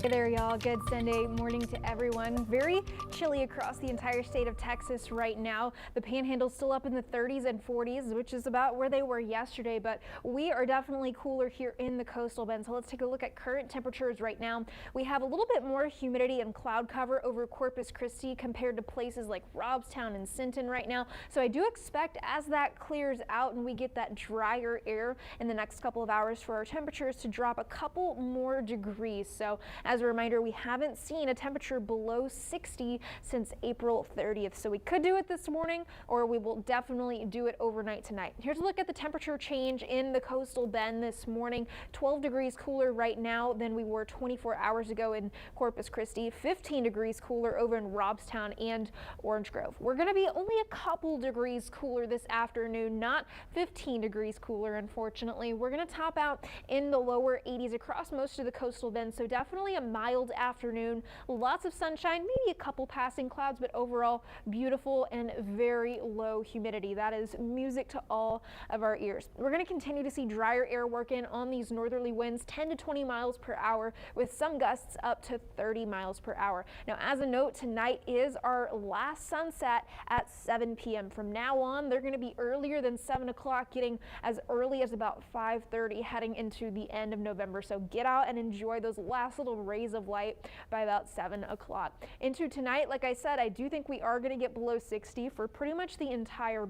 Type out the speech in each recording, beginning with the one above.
Hey there, y'all. Good Sunday morning to everyone. Very chilly across the entire state of Texas right now. The Panhandle's still up in the 30s and 40s, which is about where they were yesterday, but we are definitely cooler here in the coastal bend. So let's take a look at current temperatures right now. We have a little bit more humidity and cloud cover over Corpus Christi compared to places like Robstown and Sinton right now. So I do expect as that clears out and we get that drier air in the next couple of hours for our temperatures to drop a couple more degrees. So as a reminder, we haven't seen a temperature below 60 since April 30th. So we could do it this morning, or we will definitely do it overnight tonight. Here's a look at the temperature change in the coastal bend this morning. 12 degrees cooler right now than we were 24 hours ago in Corpus Christi. 15 degrees cooler over in Robstown and Orange Grove. We're going to be only a couple degrees cooler this afternoon, not 15 degrees cooler, unfortunately. We're going to top out in the lower 80s across most of the coastal bend, so definitely a mild afternoon. Lots of sunshine, maybe a couple passing clouds, but overall beautiful and very low humidity. That is music to all of our ears. We're going to continue to see drier air work in on these northerly winds, 10 to 20 miles per hour, with some gusts up to 30 miles per hour. Now, as a note, tonight is our last sunset at 7 p.m. From now on, they're going to be earlier than 7 o'clock, getting as early as about 5:30 heading into the end of November. So get out and enjoy those last little rays of light by about 7 o'clock. Into tonight, like I said, I do think we are going to get below 60 for pretty much the entire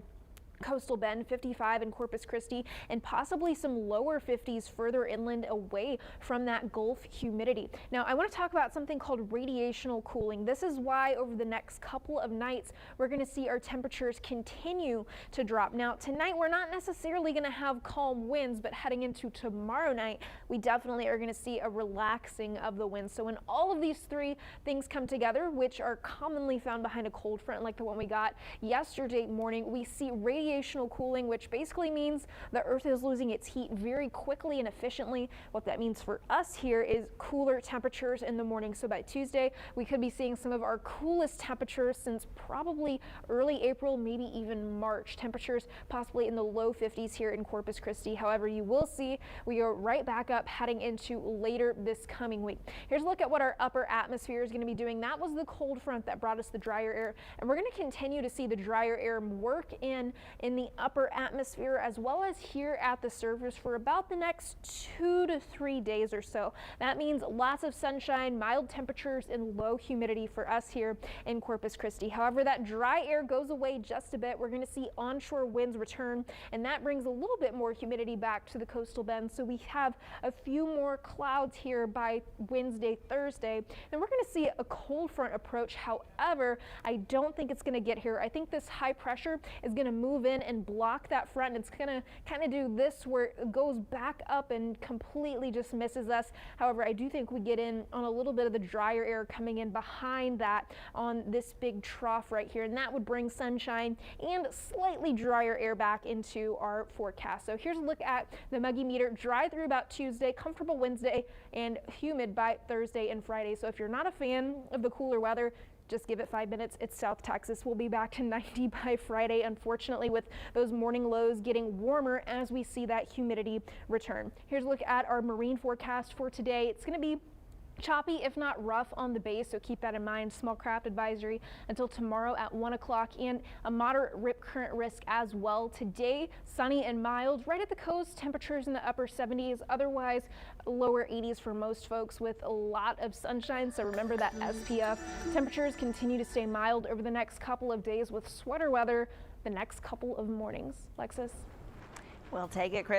coastal bend, 55 in Corpus Christi, and possibly some lower 50s further inland away from that Gulf humidity. Now, I want to talk about something called radiational cooling. This is why over the next couple of nights, we're going to see our temperatures continue to drop. Now, tonight, we're not necessarily going to have calm winds, but heading into tomorrow night, we definitely are going to see a relaxing of the winds. So when all of these three things come together, which are commonly found behind a cold front like the one we got yesterday morning, we see radiational cooling, which basically means the earth is losing its heat very quickly and efficiently. What that means for us here is cooler temperatures in the morning. So by Tuesday, we could be seeing some of our coolest temperatures since probably early April, maybe even March. Temperatures possibly in the low 50s here in Corpus Christi. However, you will see we are right back up heading into later this coming week. Here's a look at what our upper atmosphere is going to be doing. That was the cold front that brought us the drier air, and we're going to continue to see the drier air work in the upper atmosphere as well as here at the surface for about the next 2 to 3 days or so. That means lots of sunshine, mild temperatures, and low humidity for us here in Corpus Christi. However, that dry air goes away just a bit. We're going to see onshore winds return, and that brings a little bit more humidity back to the coastal bend. So we have a few more clouds here by Wednesday, Thursday, and we're going to see a cold front approach. However, I don't think it's going to get here. I think this high pressure is going to move in and block that front. It's going to kind of do this where it goes back up and completely just misses us. However, I do think we get in on a little bit of the drier air coming in behind that on this big trough right here, and that would bring sunshine and slightly drier air back into our forecast. So here's a look at the muggy meter. Dry through about Tuesday, comfortable Wednesday, and humid by Thursday and Friday. So if you're not a fan of the cooler weather, just give it 5 minutes. It's South Texas. We'll be back to 90 by Friday, unfortunately, with those morning lows getting warmer as we see that humidity return. Here's a look at our marine forecast for today. It's going to be choppy, if not rough, on the bay, so keep that in mind. Small craft advisory until tomorrow at 1 o'clock, and a moderate rip current risk as well. Today, sunny and mild right at the coast, temperatures in the upper 70s, otherwise lower 80s for most folks with a lot of sunshine. So remember that SPF. Temperatures continue to stay mild over the next couple of days with sweater weather the next couple of mornings. Lexus. We'll take it, Chris.